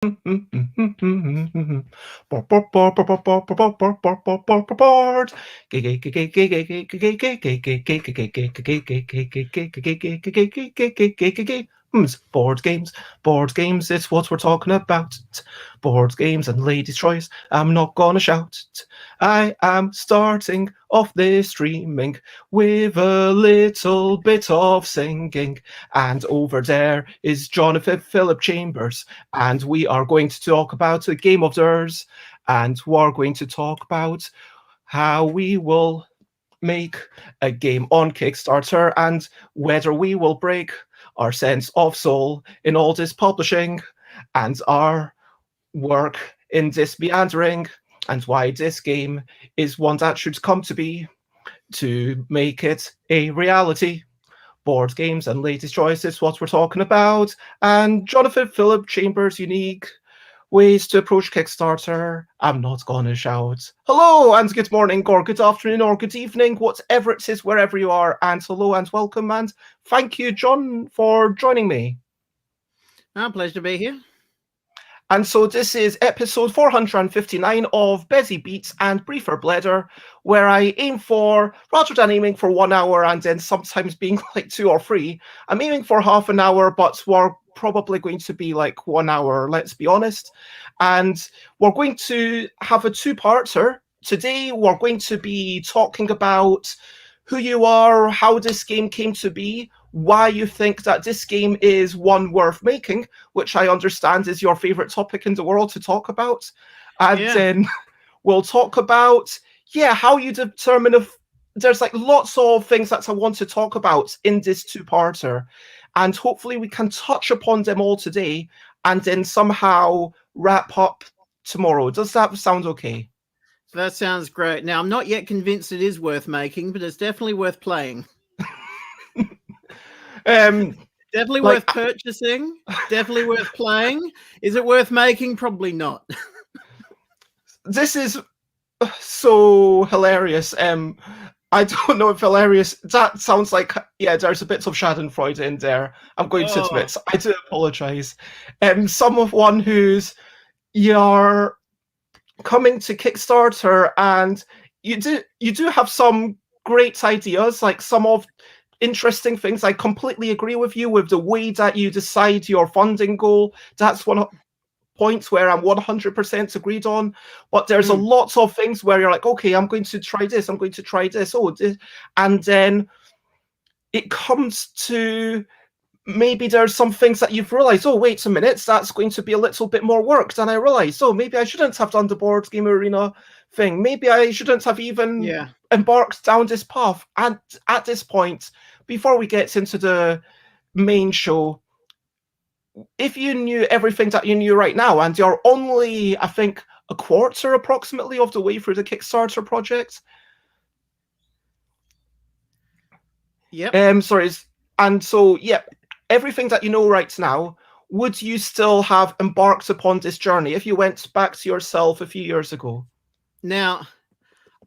Board games, board games, it's what we're talking about. Board games and ladies' choice, I'm not gonna shout. I am starting off this streaming with a little bit of singing. And over there is Jonathan Philip Chambers, and we are going to talk about a game of theirs, and we're going to talk about how we will make a game on Kickstarter and whether we will break our sense of soul in all this publishing and our work in this meandering, and why this game is one that should come to be to make it a reality. Board games and latest choices, what we're talking about, and Jonathan Philip Chambers' unique ways to approach Kickstarter. I'm not gonna shout. Hello and good morning, or good afternoon, or good evening, whatever it is, wherever you are, and hello and welcome, and thank you, John, for joining me. Pleasure to be here. And so this is episode 459 of Busy Beats and Briefer Bladder, where I aim for, rather than aiming for 1 hour and then sometimes being like 2 or 3, I'm aiming for half an hour, but we're probably going to be like 1 hour, let's be honest. And we're going to have a two-parter. Today, we're going to be talking about who you are, how this game came to be, why you think that this game is one worth making, which I understand is your favorite topic in the world to talk about. And then we'll talk about, how you determine if there's like lots of things that I want to talk about in this two-parter. And hopefully we can touch upon them all today and then somehow wrap up tomorrow. Does that sound okay? That sounds great. Now, I'm not yet convinced it is worth making, but it's definitely worth playing. Definitely worth purchasing. Definitely worth playing. Is it worth making? Probably not. This is so hilarious. I don't know if hilarious. That sounds like, there's a bit of Schadenfreude in there. I'm going to admit. I do apologize. Someone who's you're coming to Kickstarter and you do have some great ideas, like some of interesting things. I completely agree with you with the way that you decide your funding goal. That's one points where I'm 100% agreed on, but there's a lot of things where you're like, okay, I'm going to try this, I'm going to try this, and then it comes to maybe there's some things that you've realized, oh, wait a minute, that's going to be a little bit more work than I realized. Oh, maybe I shouldn't have done the board game arena thing. Maybe I shouldn't have even embarked down this path. And at this point, before we get into the main show, if you knew everything that you knew right now, and you're only, I think, a quarter approximately of the way through the Kickstarter project. Yep. Sorry. And so, everything that you know right now, would you still have embarked upon this journey if you went back to yourself a few years ago? Now,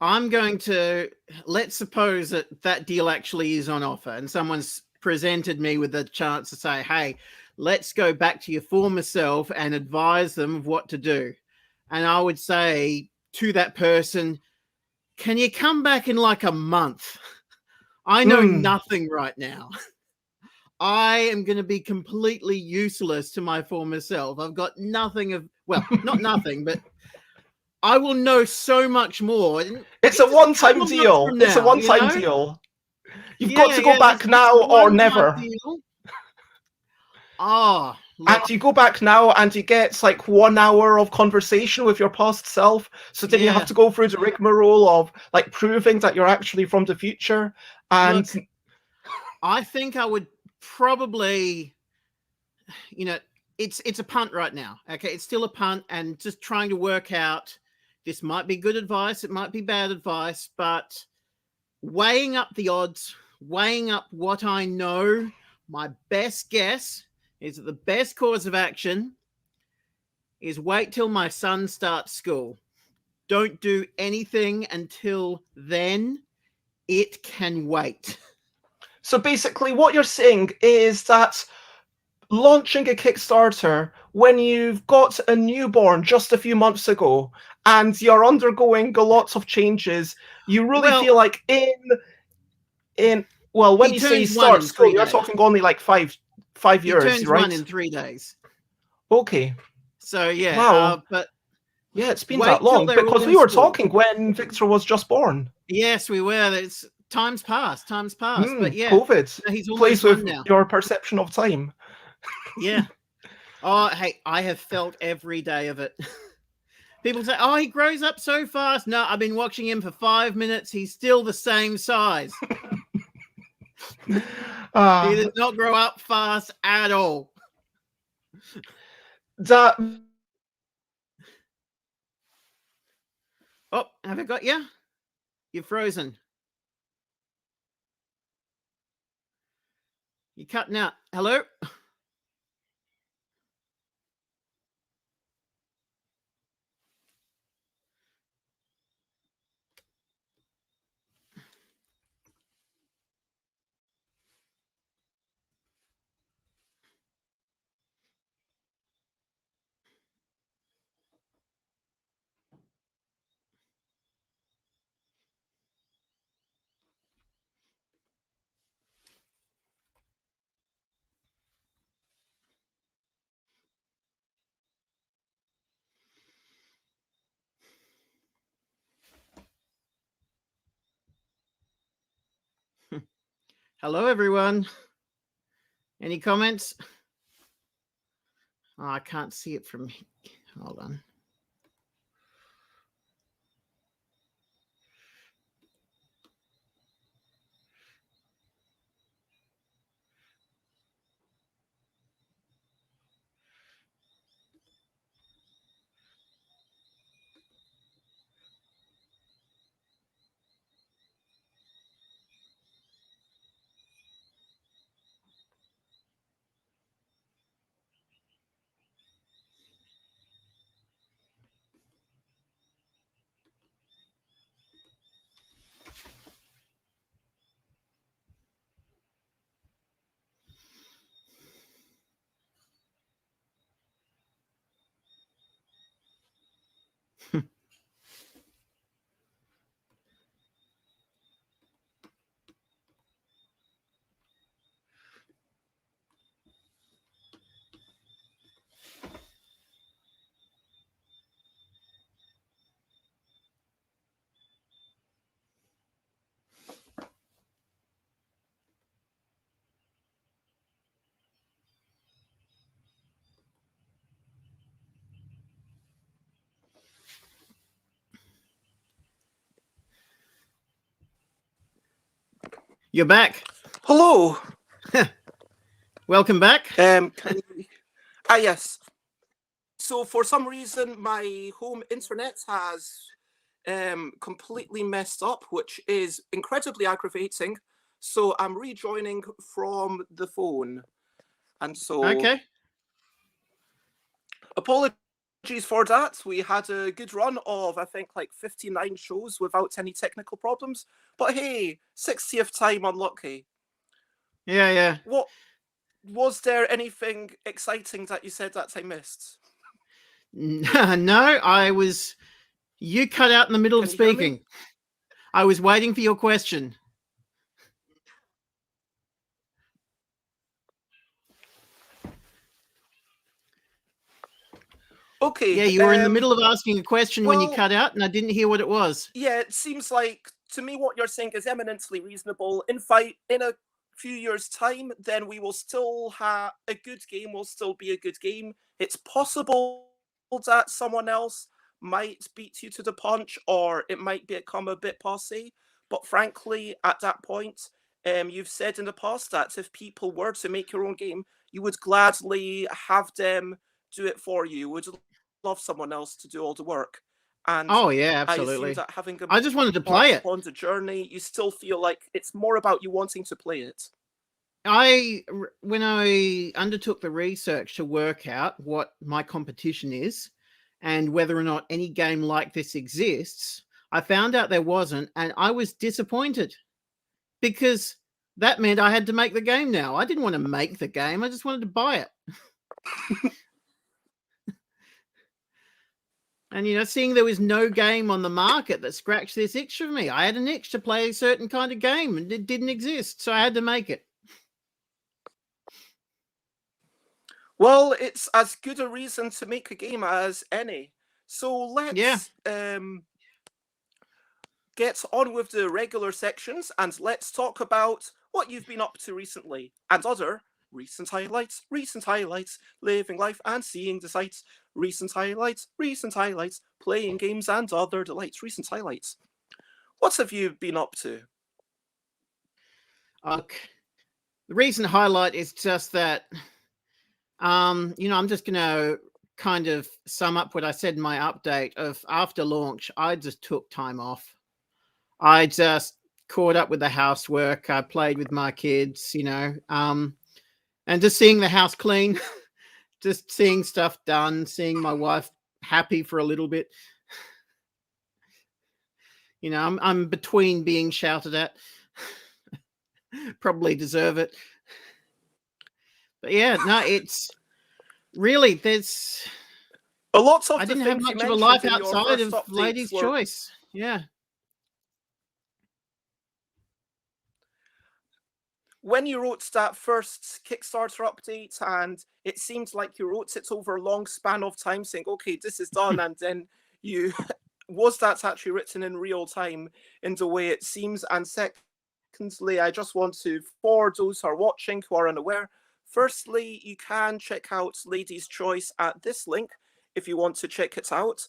I'm going to, let's suppose that deal actually is on offer and someone's presented me with a chance to say, hey, let's go back to your former self and advise them of what to do. And I would say to that person, can you come back in like a month? I know nothing right now. I am going to be completely useless to my former self. I've got nothing of, well, not nothing, but I will know so much more. It's a one-time deal. It's a one-time deal. You've got to go back now or never. And you go back now and you get like 1 hour of conversation with your past self. So then you have to go through the rigmarole of like proving that you're actually from the future. And look, I think I would probably, it's a punt right now. Okay, it's still a punt, and just trying to work out, this might be good advice, it might be bad advice, but weighing up the odds, weighing up what I know, my best guess is that the best course of action is wait till my son starts school. Don't do anything until then. It can wait. So basically what you're saying is that launching a Kickstarter when you've got a newborn just a few months ago and you're undergoing lots of changes, you really Well, feel like when he you say turns 1 start in school, 3 you're days. talking only like five He years, turns right? 1 in 3 days. Okay. So yeah, Wow. but Yeah, it's been that wait till long they're all because in we were school. talking when Victor was just born. Yes, we were. It's time's passed. But yeah, COVID he's plays almost with 1 now. your perception of time. Yeah. Oh, hey, I have felt every day of it. People say, "Oh, he grows up so fast." No, I've been watching him for 5 minutes. He's still the same size. He does not grow up fast at all. That. Oh, have I got you? You're frozen. You're cutting out. Hello? Hello, everyone. Any comments? Oh, I can't see it from here. Hold on. You're back. Hello. Welcome back. Yes. So for some reason, my home internet has completely messed up, which is incredibly aggravating. So I'm rejoining from the phone, and so Okay. apologies for that. We had a good run of, I think, like 59 shows without any technical problems. But hey, 60th time unlucky. Yeah. What was there anything exciting that you said that I missed? No, you cut out in the middle of speaking. I was waiting for your question. Okay. Yeah, you were in the middle of asking a question when you cut out, and I didn't hear what it was. Yeah, it seems like, to me, what you're saying is eminently reasonable. In a few years' time, then we will still have a good game, will still be a good game. It's possible that someone else might beat you to the punch, or it might become a bit passé. But frankly, at that point, you've said in the past that if people were to make your own game, you would gladly have them do it for you. Would love someone else to do all the work. And oh yeah, I absolutely. assume that having I just wanted to play it. On the journey, you still feel like it's more about you wanting to play it. When I undertook the research to work out what my competition is and whether or not any game like this exists, I found out there wasn't, and I was disappointed because that meant I had to make the game now. I didn't want to make the game. I just wanted to buy it. And, seeing there was no game on the market that scratched this itch for me. I had an itch to play a certain kind of game, and it didn't exist, so I had to make it. Well, it's as good a reason to make a game as any. So let's get on with the regular sections, and let's talk about what you've been up to recently and other recent highlights, living life and seeing the sights, recent highlights, playing games and other delights, recent highlights. What have you been up to? Okay. The recent highlight is just that, I'm just going to kind of sum up what I said in my update of after launch, I just took time off. I just caught up with the housework. I played with my kids, and just seeing the house clean, just seeing stuff done, seeing my wife happy for a little bit. I'm between being shouted at. Probably deserve it. But yeah, no, it's really, there's a lot of I didn't have much of a life outside of Lady's Choice. Yeah. When you wrote that first Kickstarter update, and it seemed like you wrote it over a long span of time saying, okay, this is done, and then was that actually written in real time in the way it seems? And secondly, I just want to, for those who are watching who are unaware, firstly, you can check out Lady's Choice at this link if you want to check it out.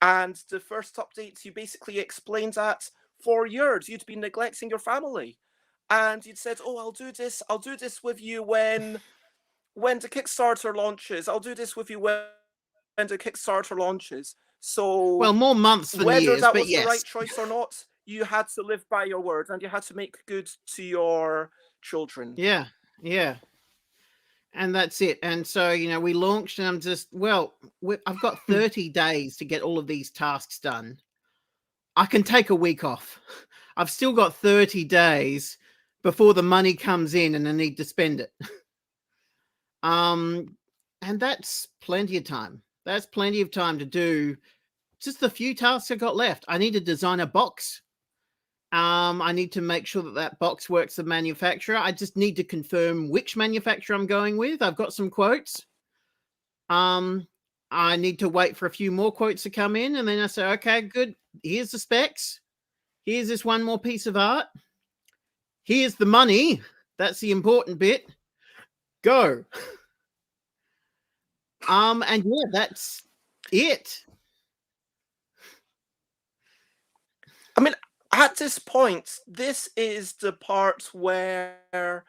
And the first update, you basically explained that for years you'd been neglecting your family. And you'd said, oh, I'll do this with you when the Kickstarter launches. I'll do this with you when the Kickstarter launches. So, well, more months than whether years, that but was yes. the right choice or not, you had to live by your word and you had to make good to your children. Yeah. And that's it. And so, we launched, and I'm just, I've got 30 days to get all of these tasks done. I can take a week off. I've still got 30 days before the money comes in and I need to spend it. And that's plenty of time. That's plenty of time to do just the few tasks I got left. I need to design a box. I need to make sure that box works the manufacturer. I just need to confirm which manufacturer I'm going with. I've got some quotes. I need to wait for a few more quotes to come in, and then I say, okay, good. Here's the specs. Here's this one more piece of art. Here's the money. That's the important bit. Go. And yeah, that's it. I mean, at this point, this is the part where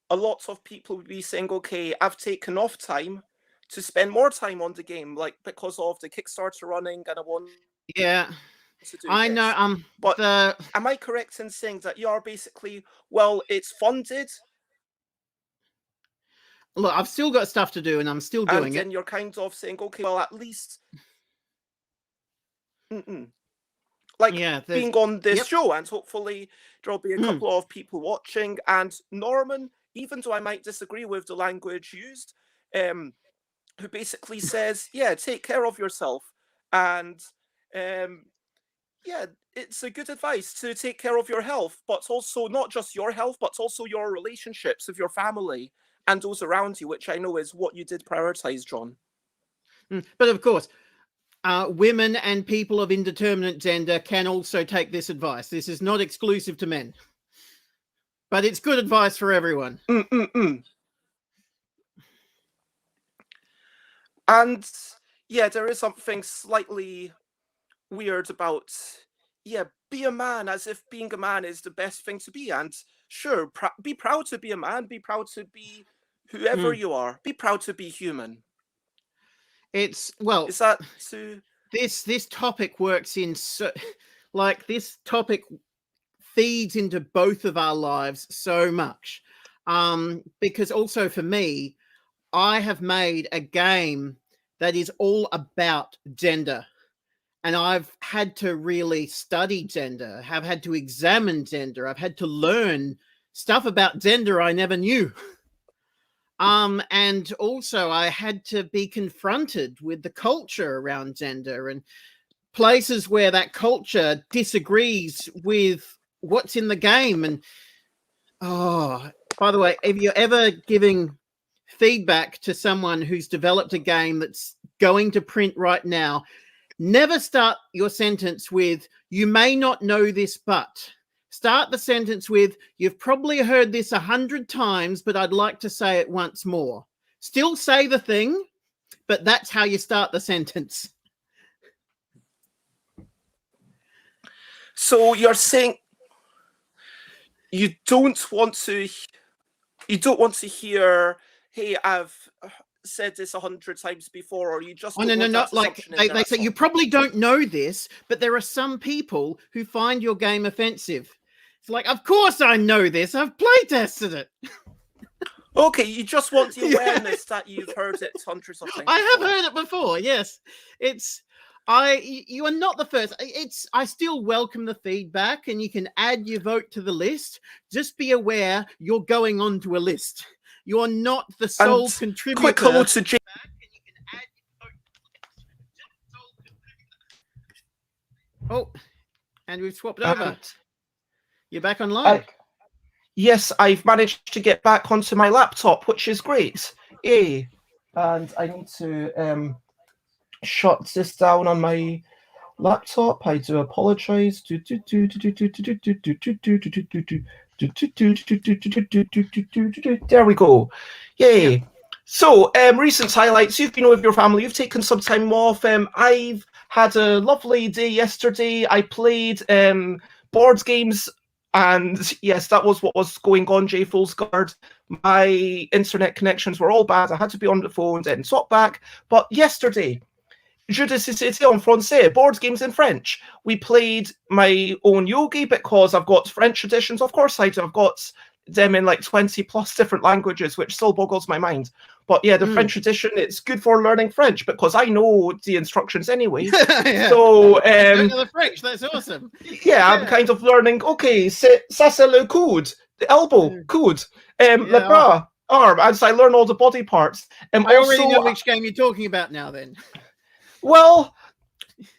a lot of people would be saying, okay, I've taken off time to spend more time on the game, like because of the Kickstarter running, and I want to do I this. know. But am I correct in saying that you are basically, well, it's funded? Look, I've still got stuff to do, and I'm still doing it. And then you're kind of saying, okay, well, at least, like being on this show, and hopefully there'll be a couple of people watching. And Norman, even though I might disagree with the language used, who basically says, yeah, take care of yourself. And yeah, it's a good advice to take care of your health, but also not just your health, but also your relationships with your family and those around you, which I know is what you did prioritize, John. But of course, women and people of indeterminate gender can also take this advice. This is not exclusive to men, but it's good advice for everyone. And yeah, there is something slightly weird about, be a man, as if being a man is the best thing to be. And sure, be proud to be a man, be proud to be whoever you are, be proud to be human. It's, is that to... This topic works in, like, this topic feeds into both of our lives so much. Because also for me, I have made a game that is all about gender. And I've had to really study gender, have had to examine gender. I've had to learn stuff about gender I never knew. And also I had to be confronted with the culture around gender and places where that culture disagrees with what's in the game. And by the way, if you're ever giving feedback to someone who's developed a game that's going to print right now, never start your sentence with, you may not know this, but. Start the sentence with, you've probably heard this 100 times, but I'd like to say it once more. Still say the thing, but that's how you start the sentence. So you're saying you don't want to hear, hey, I've said this 100 times before, or you just no. Like they say, you probably don't know this, but there are some people who find your game offensive. It's like, of course I know this. I've play tested it. Okay, you just want the awareness that you've heard it hundreds of times. I have heard it before. Yes, you are not the first. I still welcome the feedback, and you can add your vote to the list. Just be aware you're going onto a list. You're not the sole contributor. Quick hello to Jay. Oh, and we've swapped over. You're back online. Yes, I've managed to get back onto my laptop, which is great. Yay. And I need to shut this down on my laptop. I do apologize. There we go. Yay. Yeah. So, recent highlights. You've been with your family. You've taken some time off. I've had a lovely day yesterday. I played board games. And yes, that was what was going on, Jay Foolsguard. My internet connections were all bad. I had to be on the phone, then swap back. But yesterday, Jeux de société en français, board games in French. We played my own yogi because I've got French editions. Of course I do. I've got them in like 20 plus different languages, which still boggles my mind. But yeah, the French edition, it's good for learning French because I know the instructions anyway. Yeah. So I know the French, that's awesome. Yeah, I'm kind of learning, okay, ça c'est le coude, the elbow, coude, le bras, arm, as I learn all the body parts. I already know which game you're talking about now then. Well,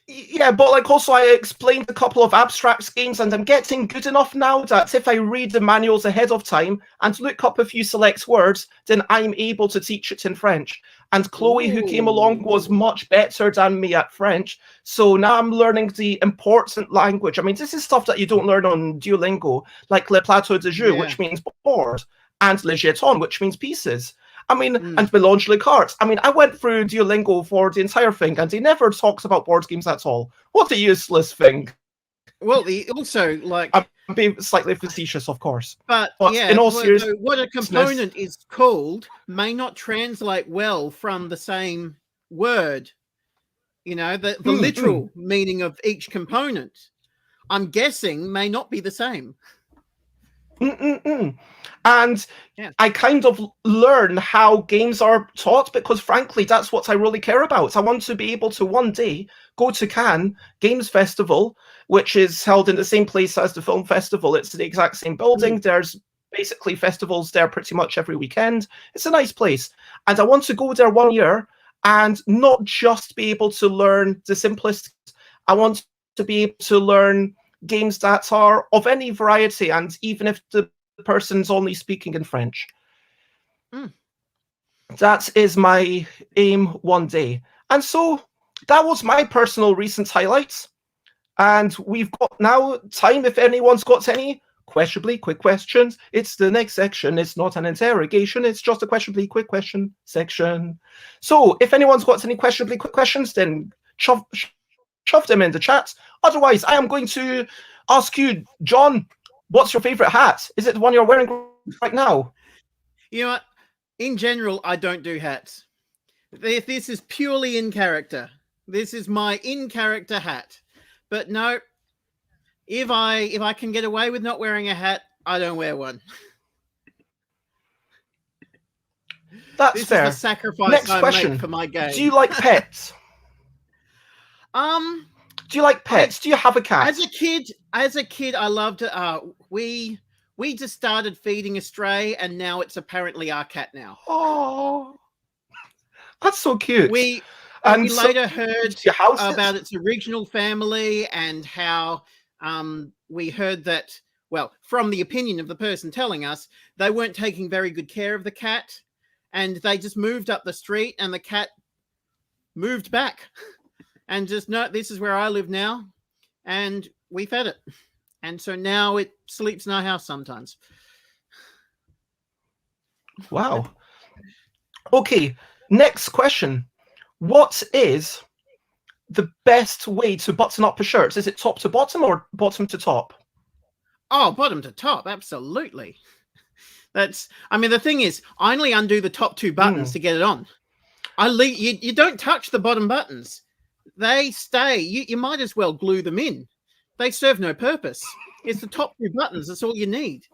yeah, but like also I explained a couple of abstract games, and I'm getting good enough now that if I read the manuals ahead of time and look up a few select words, then I'm able to teach it in French. And Chloe, who came along, was much better than me at French. So now I'm learning the important language. I mean, this is stuff that you don't learn on Duolingo, like le plateau de jeu, which means board, and le jeton, which means pieces. I mean, and Mélange les cartes. I mean, I went through Duolingo for the entire thing, and he never talks about board games at all. What a useless thing. Well, also, like... I'm being slightly facetious, of course. But yeah, in all seriousness, what a component is called may not translate well from the same word. You know, the literal meaning of each component, I'm guessing, may not be the same. And I kind of learn how games are taught because, frankly, that's what I really care about. I want to be able to one day go to Cannes Games Festival, which is held in the same place as the film festival. It's the exact same building. There's basically festivals there pretty much every weekend. It's a nice place. And I want to go there 1 year and not just be able to learn the simplest. I want to be able to learn games that are of any variety, and even if the person's only speaking in French. That is my aim one day. And so that was my personal recent highlights. And we've got now time if anyone's got any questionably quick questions. It's the next section. It's not an interrogation. It's just a questionably quick question section. So if anyone's got any questionably quick questions, then shove them in the chat. Otherwise, I am going to ask you, John, what's your favorite hat? Is it the one you're wearing right now? You know what? In general, I don't do hats. This is purely in character. This is my in character hat. But no, if I can get away with not wearing a hat, I don't wear one. That's fair. This is the sacrifice Next I question. make for my game. Do you like pets? Do you like pets? Do you have a cat? As a kid, I loved it. We We just started feeding a stray, and now it's apparently our cat now. Oh, that's so cute. We And later heard your house about its original family, and how we heard that, well, from the opinion of the person telling us, they weren't taking very good care of the cat, and they just moved up the street, and the cat moved back and just, no, this is where I live now, and we fed it. And so now it sleeps in our house sometimes. Wow. Okay, next question. What is the best way to button up a shirt? Is it top to bottom or bottom to top? Oh, bottom to top, absolutely. I mean, the thing is, I only undo the top 2 buttons to get it on. You don't touch the bottom buttons. They stay. You might as well glue them in. They serve no purpose. It's the top 2 buttons. That's all you need.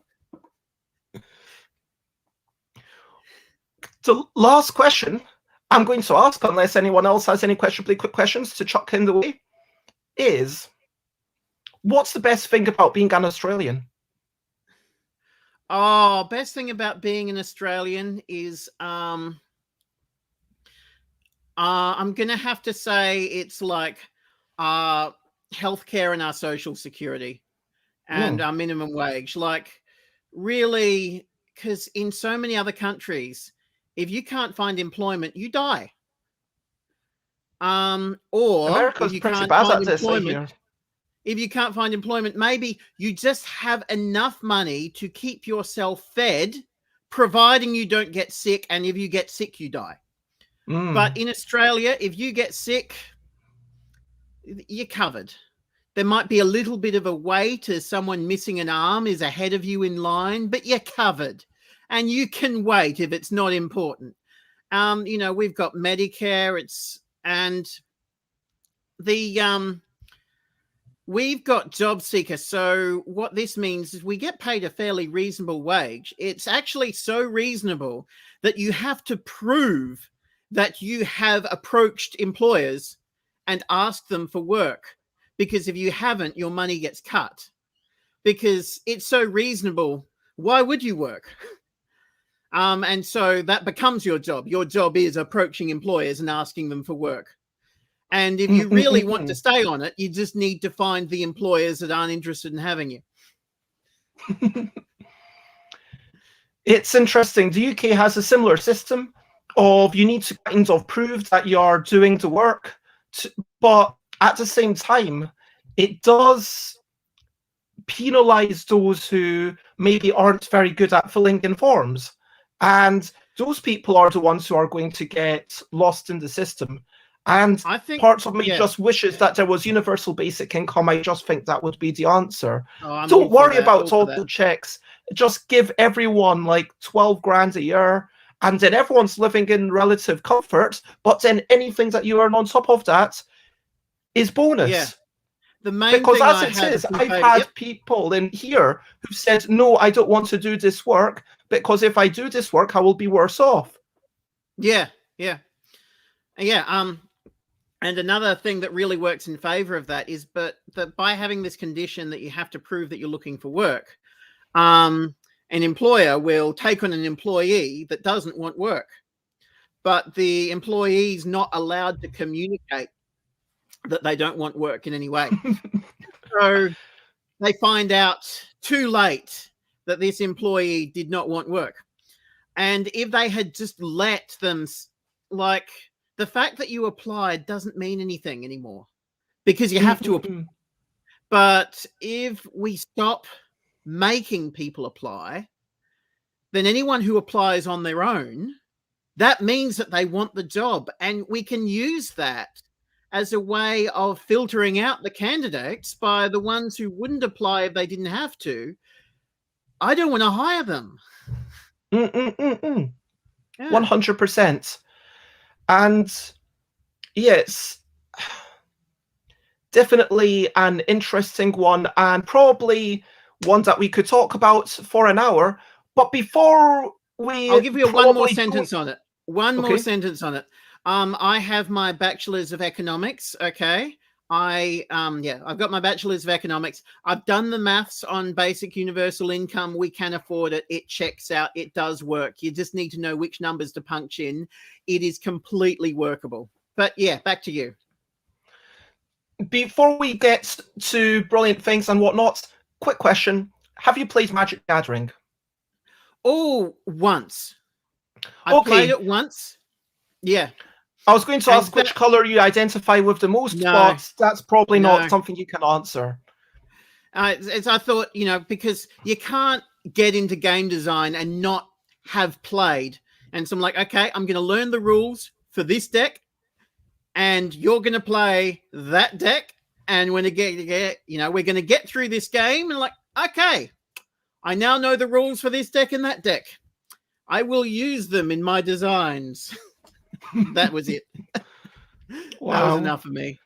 The last question I'm going to ask, unless anyone else has any quick questions to chuck in the way, is what's the best thing about being an Australian? Oh, best thing about being an Australian is I'm going to have to say it's like healthcare and our social security and our minimum wage. Like, really, because in so many other countries, if you can't find employment, you die. Or America's if you pretty can't bad find at this, I hear. employment, if you can't find employment, maybe you just have enough money to keep yourself fed, providing you don't get sick. And if you get sick, you die. But in Australia, if you get sick, you're covered. There might be a little bit of a wait as someone missing an arm is ahead of you in line, but you're covered. And you can wait if it's not important. You know, we've got Medicare, we've got job seeker. So what this means is we get paid a fairly reasonable wage. It's actually so reasonable that you have to prove that you have approached employers and asked them for work. Because if you haven't, your money gets cut. Because it's so reasonable. Why would you work? And so that becomes your job. Your job is approaching employers and asking them for work. And if you really want to stay on it, you just need to find the employers that aren't interested in having you. It's interesting. The UK has a similar system of you need to kind of prove that you're doing the work, but at the same time, it does penalize those who maybe aren't very good at filling in forms. And those people are the ones who are going to get lost in the system. And I think part of me just wishes that there was universal basic income. I just think that would be the answer. Don't worry about all the checks. Just give everyone like 12 grand a year, and then everyone's living in relative comfort. But then anything that you earn on top of that is bonus. Yeah. The main because thing as it is, I've had people in here who've said, no, I don't want to do this work because if I do this work, I will be worse off. Yeah, yeah. Yeah, and another thing that really works in favor of that is that by having this condition that you have to prove that you're looking for work, an employer will take on an employee that doesn't want work, but the employee is not allowed to communicate that they don't want work in any way. So they find out too late that this employee did not want work. And if they had just let them, like, the fact that you applied doesn't mean anything anymore because you have to apply. But if we stop making people apply, then anyone who applies on their own, that means that they want the job. And we can use that as a way of filtering out the candidates by the ones who wouldn't apply if they didn't have to. I don't want to hire them. 100%. And yes, definitely an interesting one, and probably one that we could talk about for an hour. But before I'll give you one more sentence on it. One more sentence on it. I have my bachelor's of economics. Okay. I've got my bachelor's of economics. I've done the maths on basic universal income. We can afford it. It checks out. It does work. You just need to know which numbers to punch in. It is completely workable. But yeah, back to you. Before we get to brilliant things and whatnot, quick question. Have you played Magic the Gathering? Oh, once. I played it once. Yeah. I was going to ask which colour you identify with the most, but that's probably not something you can answer. I thought, because you can't get into game design and not have played. And so I'm like, okay, I'm going to learn the rules for this deck, and you're going to play that deck, and we're going to get through this game. And like, okay, I now know the rules for this deck and that deck. I will use them in my designs. That was it. Wow. That was enough for me.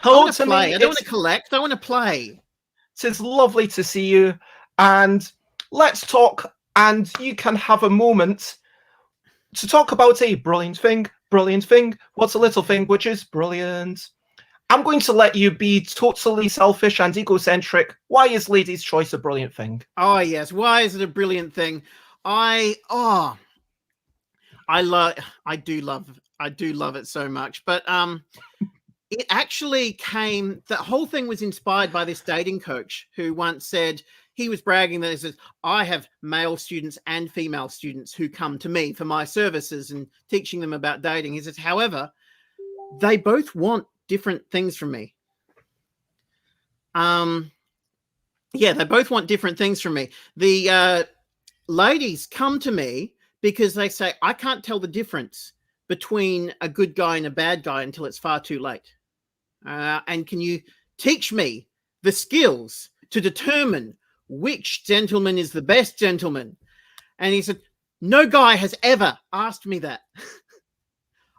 I want to play. I don't want to collect. I want to play. It's lovely to see you. And let's talk. And you can have a moment to talk about a brilliant thing. Brilliant thing. What's a little thing which is brilliant? I'm going to let you be totally selfish and egocentric. Why is Lady's Choice a brilliant thing? Oh, yes. Why is it a brilliant thing? I do love it so much. But it actually the whole thing was inspired by this dating coach who once said, he was bragging that he says, I have male students and female students who come to me for my services and teaching them about dating. He says, however, they both want different things from me. They both want different things from me. The ladies come to me because they say, I can't tell the difference between a good guy and a bad guy until it's far too late. And can you teach me the skills to determine which gentleman is the best gentleman? And he said, no guy has ever asked me that.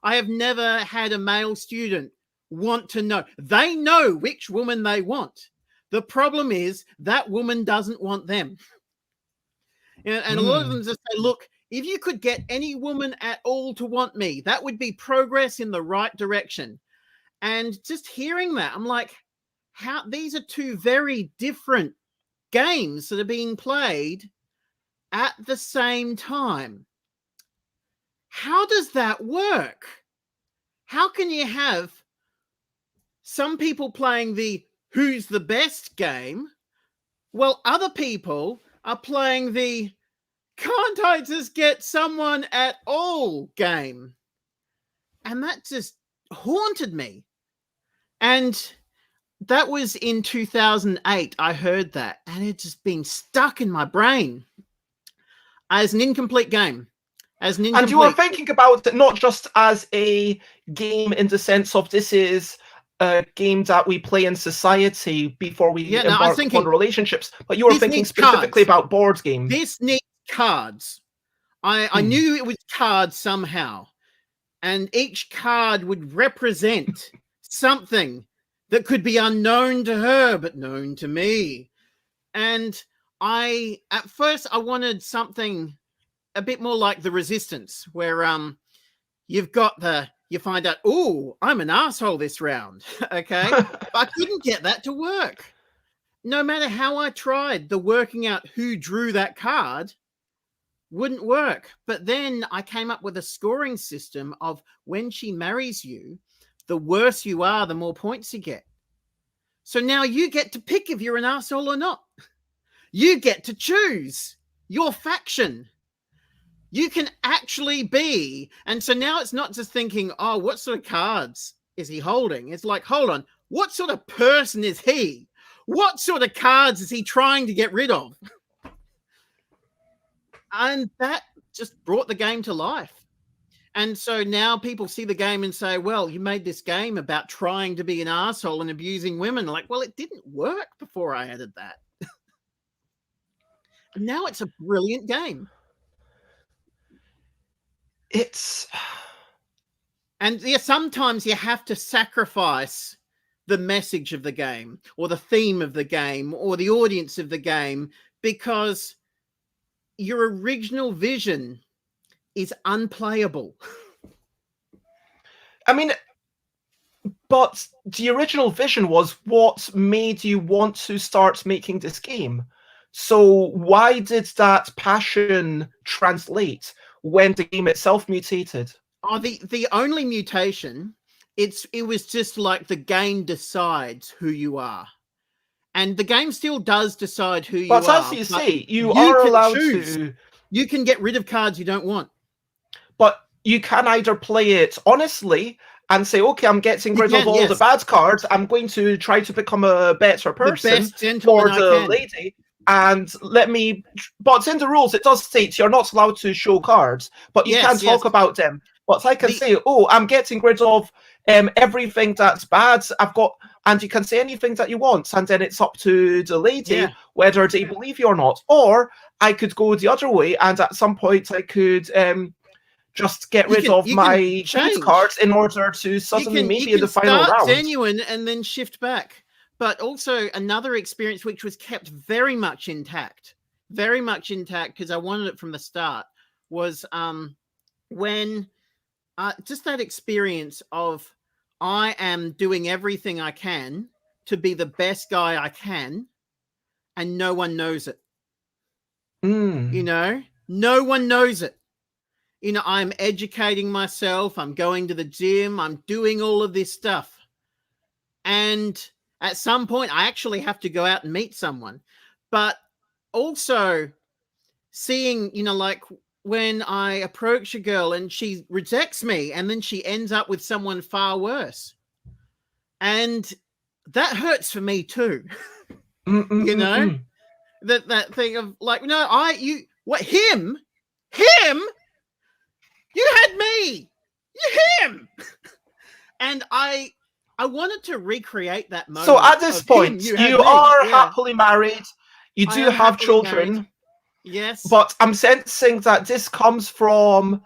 I have never had a male student want to know. They know which woman they want. The problem is that woman doesn't want them. And a lot of them just say, look, if you could get any woman at all to want me, that would be progress in the right direction. And just hearing that, I'm like, how these are two very different games that are being played at the same time. How does that work? How can you have some people playing the who's the best game, while other people are playing the can't I just get someone at all game? And that just haunted me. And that was in 2008. I heard that, and it's just been stuck in my brain as an incomplete game. And you are thinking about it not just as a game in the sense of this is a game that we play in society before we embark on relationships, but you were thinking specifically about board games. This needs cards. I knew it was cards somehow, and each card would represent something that could be unknown to her but known to me. And at first I wanted something a bit more like the Resistance, where you find out, oh, I'm an asshole this round. Okay. I couldn't get that to work. No matter how I tried, the working out who drew that card wouldn't work. But then I came up with a scoring system of when she marries you, the worse you are, the more points you get. So now you get to pick if you're an asshole or not. You get to choose your faction. You can actually be. And so now it's not just thinking, oh, what sort of cards is he holding? It's like, hold on, what sort of person is he? What sort of cards is he trying to get rid of? And that just brought the game to life. And so now people see the game and say, well, you made this game about trying to be an asshole and abusing women. Like, well, it didn't work before I added that. And now it's a brilliant game. And yeah, sometimes you have to sacrifice the message of the game or the theme of the game or the audience of the game because your original vision is unplayable. I mean, But the original vision was what made you want to start making this game. So why did that passion translate when the game itself mutated? Oh, the only mutation, it was just like the game decides who you are. And the game still does decide who you are. But as you say, you you are can allowed choose. to. You can get rid of cards you don't want. But you can either play it honestly and say, okay, I'm getting rid of all the bad cards. I'm going to try to become a better person the best gentleman for the lady. And let me, but in the rules, it does state you're not allowed to show cards, but you can talk about them. But I can say, oh, I'm getting rid of everything that's bad. I've got, and you can say anything that you want, and then it's up to the lady whether they believe you or not. Or I could go the other way, and at some point I could just get rid of my good cards in order to suddenly maybe in the final round. Genuine and then shift back. But also another experience which was kept very much intact, because I wanted it from the start, was when just that experience of I am doing everything I can to be the best guy I can, and no one knows it. You know, no one knows it. You know, I'm educating myself, I'm going to the gym, I'm doing all of this stuff. And at some point, I actually have to go out and meet someone. But also seeing, you know, like when I approach a girl and she rejects me and then she ends up with someone far worse. And that hurts for me too. You know, that thing of like, no, him, you had me, him. And I wanted to recreate that moment. So at this point, you are happily married. You do have children. Married. Yes. But I'm sensing that this comes from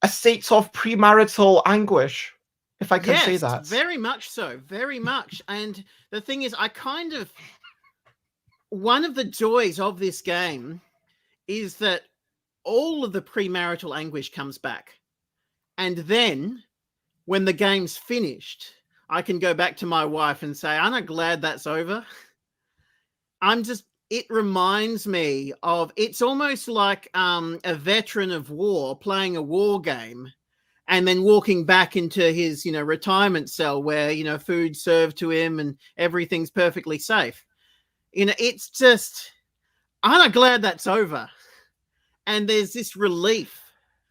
a state of premarital anguish, if I can say that. Very much so. Very much. And the thing is, one of the joys of this game is that all of the premarital anguish comes back. And then when the game's finished, I can go back to my wife and say, aren't I glad that's over? It reminds me of, it's almost like a veteran of war playing a war game and then walking back into his, you know, retirement cell where, you know, food's served to him and everything's perfectly safe. You know, it's just, aren't I glad that's over? And there's this relief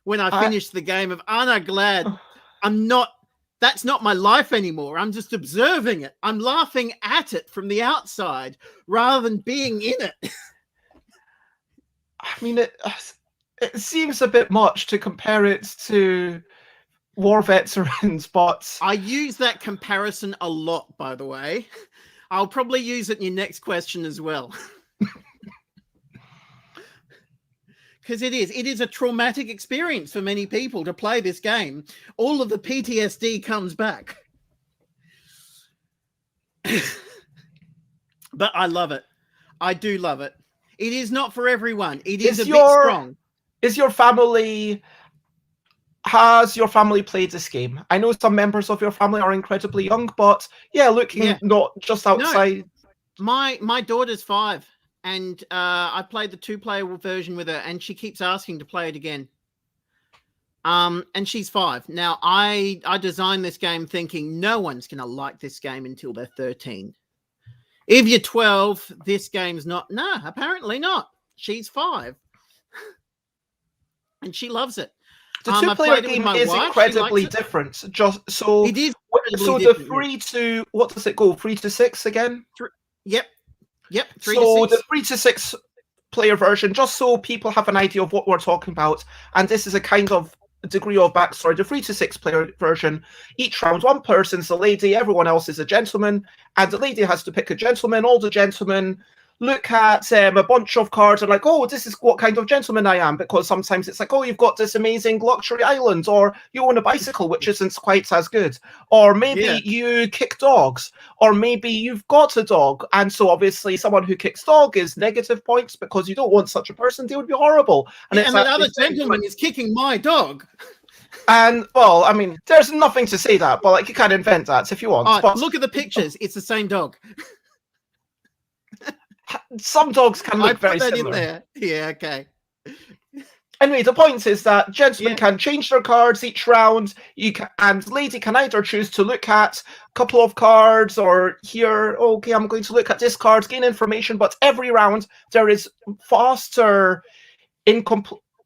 when I finish the game of, aren't I glad that's not my life anymore. I'm just observing it. I'm laughing at it from the outside rather than being in it. I mean, it seems a bit much to compare it to war veterans, but... I use that comparison a lot, by the way. I'll probably use it in your next question as well. Because it is a traumatic experience for many people to play this game. All of the PTSD comes back. But I love it. I do love it. It is not for everyone. It is a bit strong. Has your family played this game? I know some members of your family are incredibly young, but not just outside. No. My daughter's 5. And I played the 2-player version with her, and she keeps asking to play it again. And she's 5. Now, I designed this game thinking no one's going to like this game until they're 13. If you're 12, this game's not. No, apparently not. She's 5. And she loves it. The 2-player game is incredibly different. Just so it is. So the 3 to what does it go? 3 to 6 again? Yep. 3 so to 6. The 3 to 6 player version, just so people have an idea of what we're talking about, and this is a kind of degree of backstory. The 3 to 6 player version, each round one person's the lady, everyone else is a gentleman, and the lady has to pick a gentleman. All the gentlemen look at a bunch of cards and like, oh, this is what kind of gentleman I am, because sometimes it's like, oh, you've got this amazing luxury island, or you own a bicycle, which isn't quite as good, or maybe you kick dogs, or maybe you've got a dog, and so obviously someone who kicks dog is negative points because you don't want such a person. They would be horrible. And the other gentleman is kicking my dog. And, well, I mean, there's nothing to say that, but like you can invent that if you want. Oh, but look at the pictures. It's the same dog. some dogs can I look very put that similar. in there. Yeah, okay. Anyway, the point is that gentlemen Yeah. can change their cards each round. And lady can either choose to look at a couple of cards or here, okay, I'm going to look at this card, gain information. But every round there is faster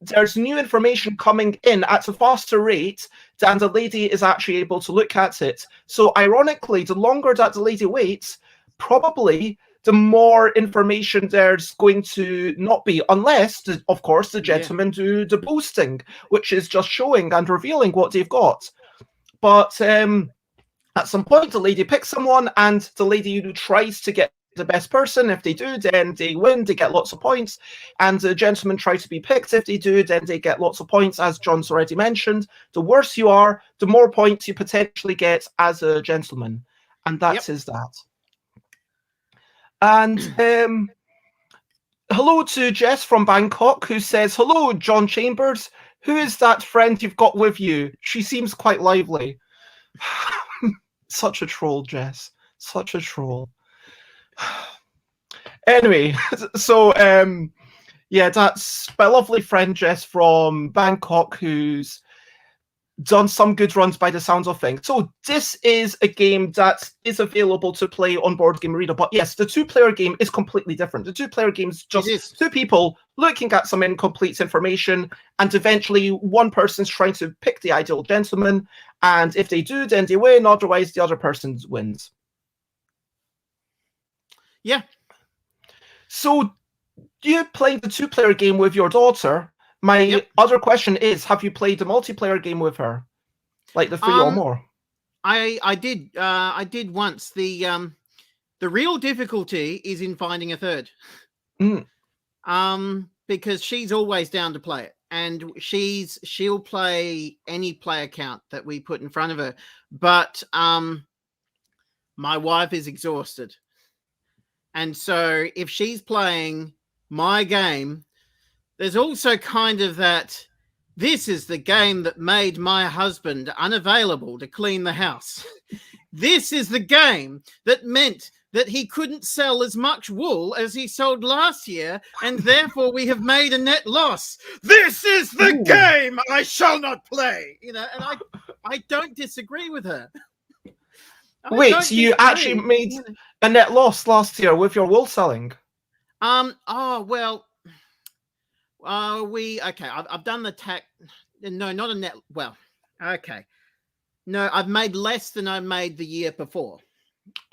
there's new information coming in at a faster rate than the lady is actually able to look at it. So ironically, the longer that the lady waits, probably the more information there's going to not be, unless, of course, the gentlemen do the boasting, which is just showing and revealing what they've got. But at some point, the lady picks someone, and the lady who tries to get the best person. If they do, then they win, they get lots of points. And the gentlemen try to be picked. If they do, then they get lots of points, as John's already mentioned. The worse you are, the more points you potentially get as a gentleman. And that is that. And hello to Jess from Bangkok, who says, hello, Jon Chambers. Who is that friend you've got with you? She seems quite lively. Such a troll, Jess. Such a troll. Anyway, so yeah, that's my lovely friend Jess from Bangkok, who's done some good runs by the sounds of things. So this is a game that is available to play on Board Game Arena. But yes, the two-player game is completely different. The two-player game is just two people looking at some incomplete information, and eventually one person's trying to pick the ideal gentleman, and if they do, then they win, otherwise the other person wins. Yeah. So you played the two-player game with your daughter. My other question is, have you played the multiplayer game with her? Like the 3 or more? I did once. The real difficulty is in finding a third. Because she's always down to play it. And she'll play any player count that we put in front of her. But my wife is exhausted. And so if she's playing my game, there's also kind of that, this is the game that made my husband unavailable to clean the house. This is the game that meant that he couldn't sell as much wool as he sold last year, and therefore we have made a net loss. This is the game I shall not play. You know, and I don't disagree with her. Wait, so you actually made a net loss last year with your wool selling? Oh, well, I've done the tax. No, not a net. Well, okay. No, I've made less than I made the year before.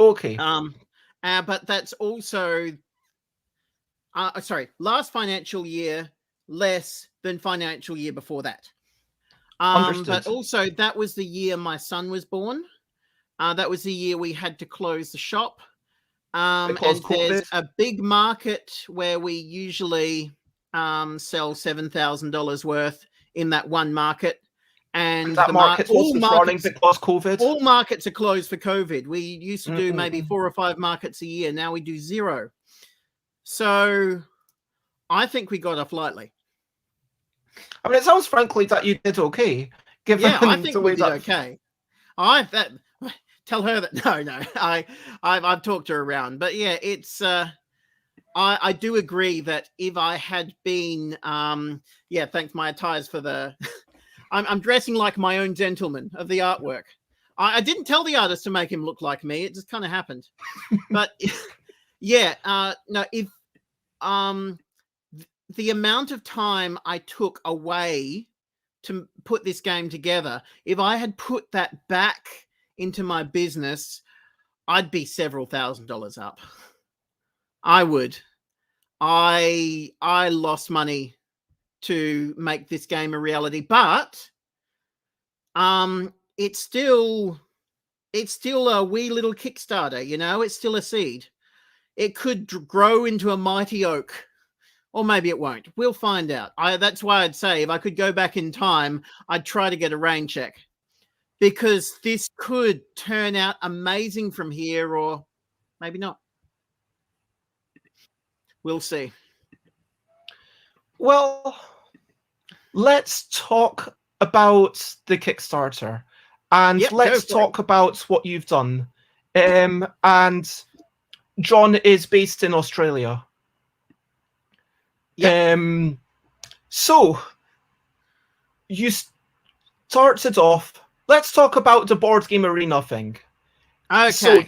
Okay. But that's also, last financial year, less than financial year before that. Understood. But also that was the year my son was born. That was the year we had to close the shop. And there's a big market where we usually sell $7,000 worth in that one market. And that market wasn't running because COVID? All markets are closed for COVID. We used to do maybe 4 or 5 markets a year. Now we do 0. So I think we got off lightly. I mean, it sounds frankly that you did okay. Yeah, I think we did okay. Tell her that. No, I've talked her around, but yeah, it's. I do agree that if I had been, thanks my attires for the. I'm dressing like my own gentleman of the artwork. I didn't tell the artist to make him look like me. It just kind of happened. But yeah, no, if the amount of time I took away to put this game together, if I had put that back into my business, I'd be several $1,000s up. I would. I lost money to make this game a reality, but it's still a wee little Kickstarter, you know, it's still a seed. It could grow into a mighty oak, or maybe it won't. We'll find out. That's why I'd say if I could go back in time, I'd try to get a rain check, because this could turn out amazing from here, or maybe not. We'll see. Well, let's talk about the Kickstarter, and Yep, let's go for it. talk about what you've done. And Jon is based in Australia. Yep. So you started off. Let's talk about the board game arena thing. Okay. So,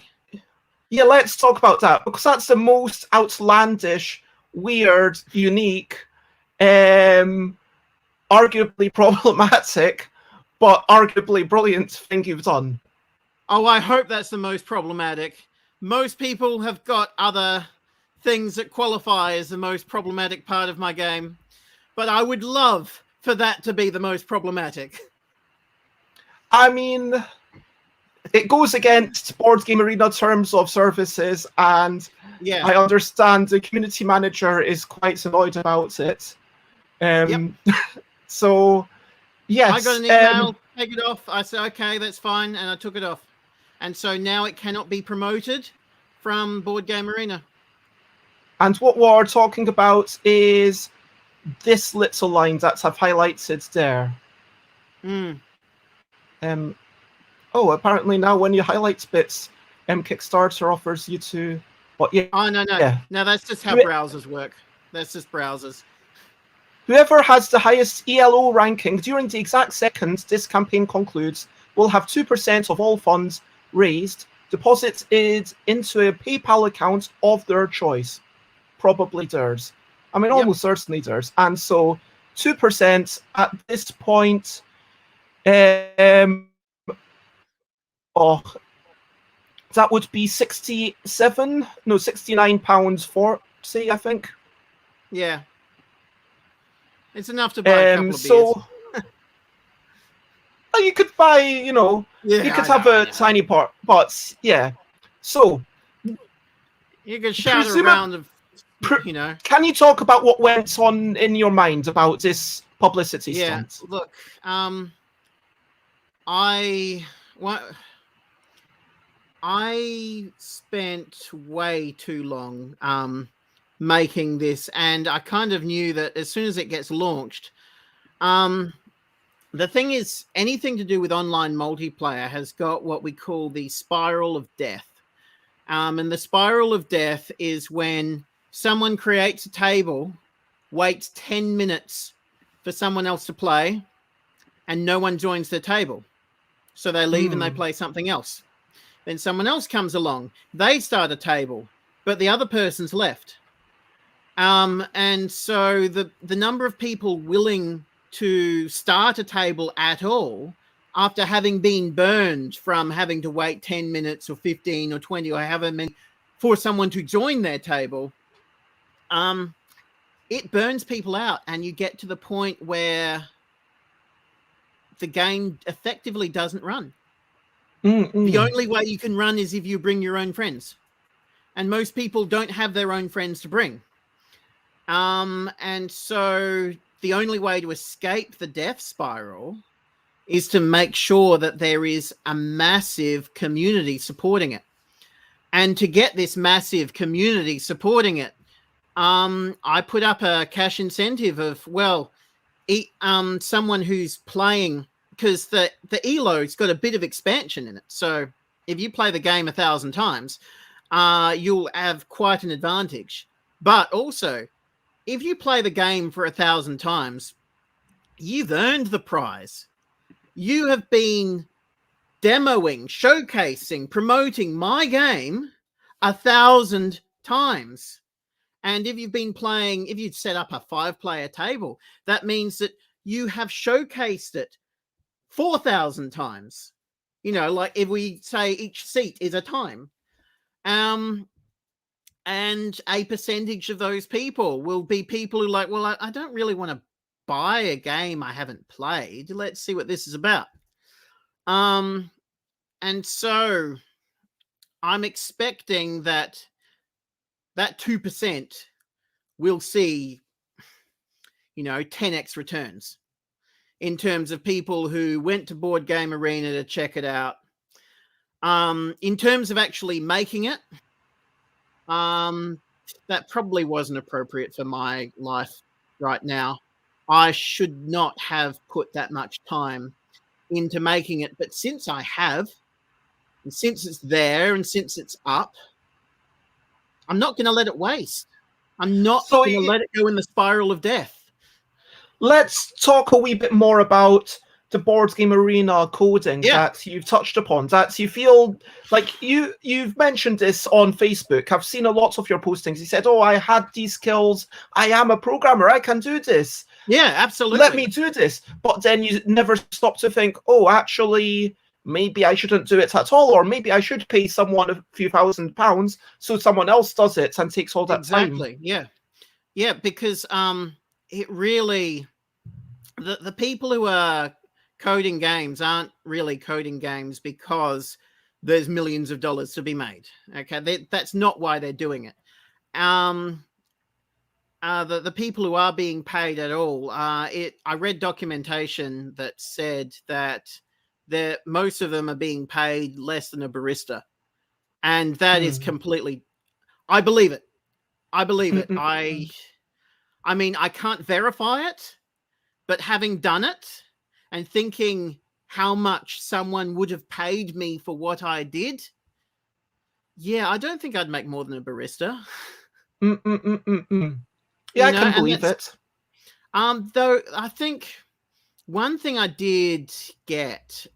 yeah, let's talk about that, because that's the most outlandish, weird, unique, arguably problematic, but arguably brilliant thing you've done. Oh, I hope that's the most problematic. Most people have got other things that qualify as the most problematic part of my game, but I would love for that to be the most problematic. I mean, it goes against board game arena terms of services, and Yeah. I understand the community manager is quite annoyed about it. Yep. So, yes. I got an email, take it off. I said, okay, that's fine, and I took it off. And so now it cannot be promoted from Board Game Arena. And what we're talking about is this little line that I've highlighted there. Oh, apparently now when you highlight bits, Kickstarter offers you to. But yeah. Oh, no. Yeah. No, that's just how browsers work. That's just browsers. Whoever has the highest ELO ranking during the exact second this campaign concludes will have 2% of all funds raised deposited into a PayPal account of their choice. Probably theirs. I mean, almost certainly theirs. And so 2% at this point, that would be £69.40, I think. Yeah. It's enough to buy a couple of beers. You could buy, you could have a tiny part, but yeah. So you could shout a round of, Can you talk about what went on in your mind about this publicity stunt? Yeah, look, I spent way too long making this, and I kind of knew that as soon as it gets launched, the thing is, anything to do with online multiplayer has got what we call the spiral of death. And the spiral of death is when someone creates a table, waits 10 minutes for someone else to play, and no one joins their table. So they leave and they play something else. Then someone else comes along, they start a table, but the other person's left. And so the number of people willing to start a table at all after having been burned from having to wait 10 minutes or 15 or 20 or however many for someone to join their table, it burns people out, and you get to the point where the game effectively doesn't run. The only way you can run is if you bring your own friends, and most people don't have their own friends to bring. And so the only way to escape the death spiral is to make sure that there is a massive community supporting it. And to get this massive community supporting it, I put up a cash incentive of, someone who's playing, because the ELO's got a bit of expansion in it. So if you play the game 1,000 times, you'll have quite an advantage. But also, if you play the game for 1,000 times, you've earned the prize. You have been demoing, showcasing, promoting my game 1,000 times. And if you've been playing, if you'd set up a 5-player table, that means that you have showcased it 4,000 times. Like if we say each seat is a time. And a percentage of those people will be people who like, well, I don't really want to buy a game I haven't played. Let's see what this is about. And so I'm expecting that 2% will see, 10x returns in terms of people who went to Board Game Arena to check it out. In terms of actually making it, that probably wasn't appropriate for my life right now. I should not have put that much time into making it. But since I have, and since it's there, and since it's up, I'm not going to let it waste. I'm not So going to let it go in the spiral of death. let's talk a wee bit more about the board game arena coding that you've touched upon. That you feel like you've mentioned this on Facebook. I've seen a lot of your postings. You said, "Oh, I had these skills. I am a programmer. I can do this. Yeah, absolutely. Let me do this." But then you never stop to think, "Oh, actually, maybe I shouldn't do it at all, or maybe I should pay someone a few £1,000 so someone else does it and takes all that time." Exactly. Yeah, because it really the people who are coding games aren't really coding games because there's millions of dollars to be made. Okay, that's not why they're doing it. The people who are being paid at all, I read documentation that said that most of them are being paid less than a barista, and that is completely. I believe it. I believe it. I mean, I can't verify it, but having done it and thinking how much someone would have paid me for what I did, yeah, I don't think I'd make more than a barista. Yeah, I can believe it. Though I think one thing I did get,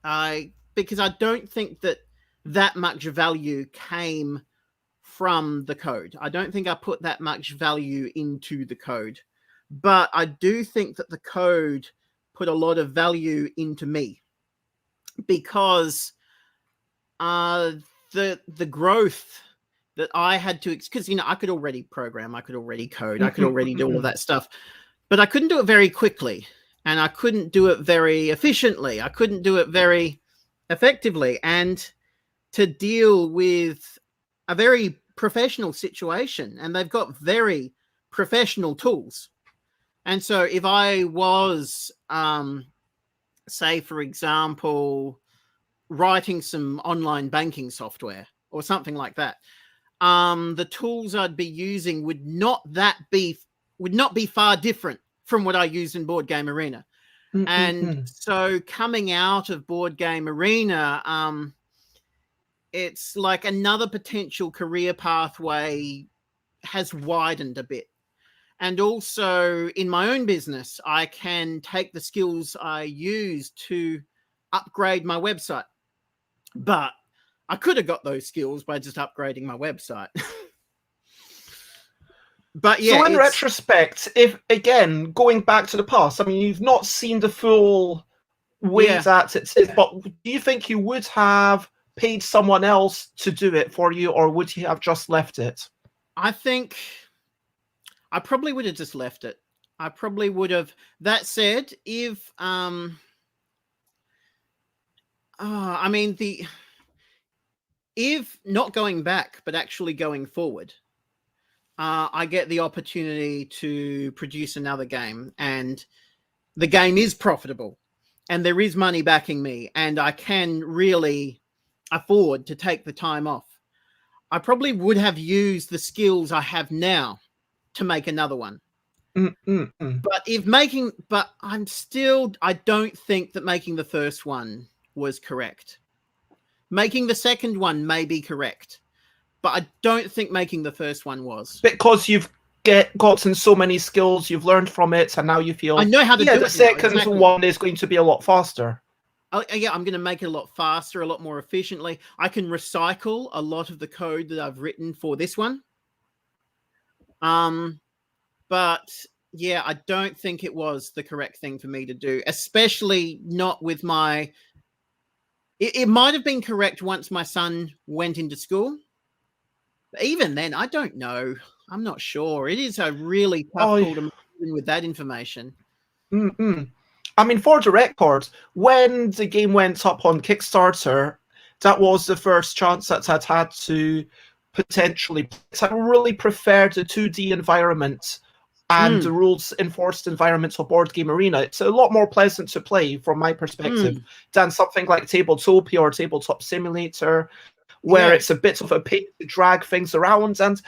because I don't think that much value came from the code. I don't think I put that much value into the code, but I do think that the code put a lot of value into me, because the growth that I had to, because I could already program, I could already code, I could already do all of that stuff, but I couldn't do it very quickly, and I couldn't do it very efficiently. I couldn't do it very effectively, and to deal with a very professional situation, and they've got very professional tools. And so if I was, say, for example, writing some online banking software or something like that, the tools I'd be using would not be far different from what I use in Board Game Arena. And so coming out of Board Game Arena, it's like another potential career pathway has widened a bit. And also in my own business, I can take the skills I use to upgrade my website. But I could have got those skills by just upgrading my website. But yeah. So in retrospect, if again, going back to the past, I mean, you've not seen the full way that it is, but do you think you would have paid someone else to do it for you, or would you have just left it? I think I probably would have just left it. I probably would have. That said, if I mean, if not going back, but actually going forward, I get the opportunity to produce another game, and the game is profitable, and there is money backing me, and I can really afford to take the time off, I probably would have used the skills I have now to make another one. But I don't think that making the first one was correct. Making the second one may be correct, but I don't think making the first one was. Because you've gotten so many skills, you've learned from it, and now you feel I know how to do it. The second one is going to be a lot faster. Oh, yeah, I'm going to make it a lot faster, a lot more efficiently. I can recycle a lot of the code that I've written for this one. But yeah, I don't think it was the correct thing for me to do, especially not with my... It might have been correct once my son went into school. But even then, I don't know. I'm not sure. It is a really tough call to make with that information. I mean, for the record, when the game went up on Kickstarter, that was the first chance that I'd had to potentially play. I really prefer the 2D environment and the rules enforced environment of Board Game Arena. It's a lot more pleasant to play from my perspective than something like Tabletopia or Tabletop Simulator, where it's a bit of a pain to drag things around. And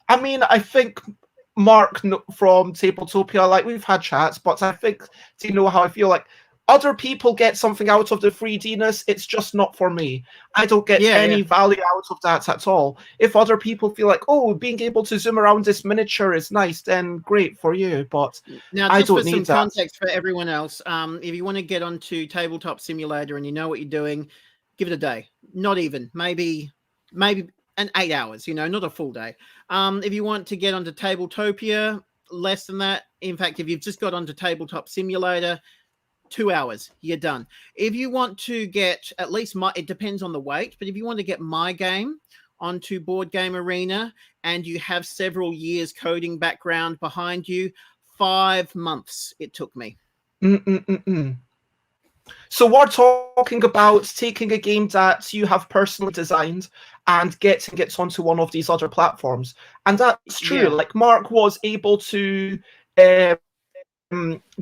I mean, I think Mark from Tabletopia, like we've had chats, but I think, do you know how I feel? Like other people get something out of the 3D-ness, it's just not for me. I don't get any value out of that at all. If other people feel like, oh, being able to zoom around this miniature is nice, then great for you. But now, I just don't for some need that. context for everyone else, if you want to get onto Tabletop Simulator and you know what you're doing, give it a day. Not even, maybe an 8 hours, you know, not a full day. If you want to get onto Tabletopia, less than that. In fact, if you've just got onto Tabletop Simulator, 2 hours, you're done. If you want to get at least it depends on the weight, but if you want to get my game onto Board Game Arena and you have several years coding background behind you, 5 months it took me. So we're talking about taking a game that you have personally designed and getting it onto one of these other platforms. And that's true. Yeah. Like Mark was able to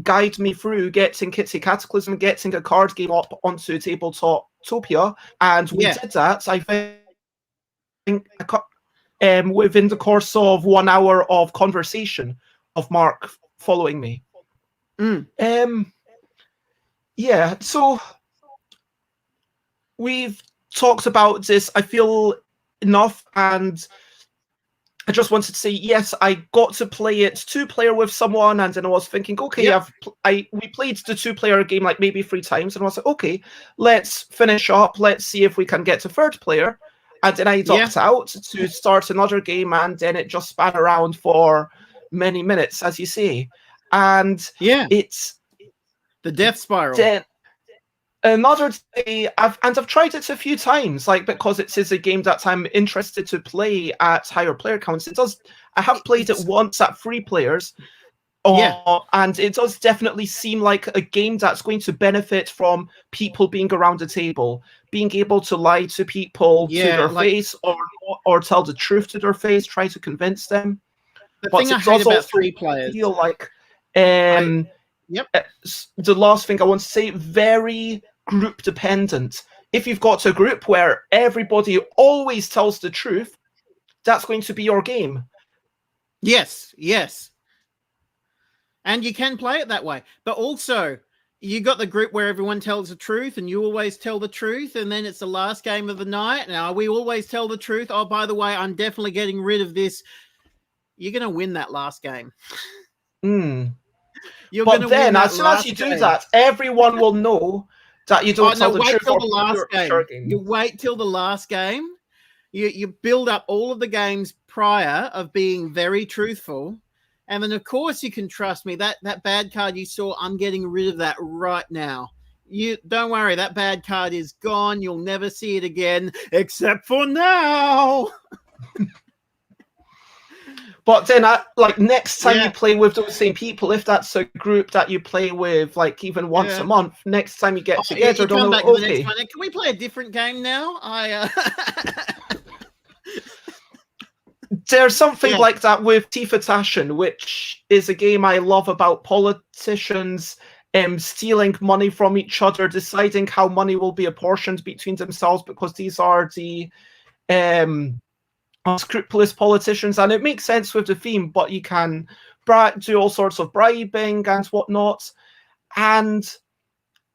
guide me through getting Kitty Cataclysm, getting a card game up onto Tabletopia. And we did that, I think, within the course of 1 hour of conversation of Mark following me. Yeah, so we've talked about this, I feel, enough, and I just wanted to say, yes, I got to play it 2-player with someone, and then I was thinking, okay, we played the 2-player game like maybe 3 times, and I was like, okay, let's finish up, let's see if we can get to 3rd player, and then I dropped out to start another game, and then it just span around for many minutes, as you say, and it's the death spiral. Another day, I've tried it a few times, like because it is a game that I'm interested to play at higher player counts. I have played it once at 3 players, and it does definitely seem like a game that's going to benefit from people being around the table, being able to lie to people to their face, or tell the truth to their face, try to convince them. The thing I hate about 3 players, feel like the last thing I want to say, very group dependent. If you've got a group where everybody always tells the truth, that's going to be your game. Yes. And you can play it that way. But also, you got the group where everyone tells the truth and you always tell the truth, and then it's the last game of the night. Now, we always tell the truth. Oh, by the way, I'm definitely getting rid of this. You're going to win that last game. But then, as soon as you do that, everyone will know that you don't tell the truth. Till the last game. You wait till the last game. You build up all of the games prior of being very truthful. And then, of course, you can trust me. That bad card you saw, I'm getting rid of that right now. You don't worry. That bad card is gone. You'll never see it again, except for now. But then, like next time you play with those same people, if that's a group that you play with, like even once a month, next time you get together, you come back to the next one. Can we play a different game now? There's something like that with Tifatashin, which is a game I love about politicians stealing money from each other, deciding how money will be apportioned between themselves, because these are the unscrupulous politicians, and it makes sense with the theme, but you can do all sorts of bribing and whatnot, and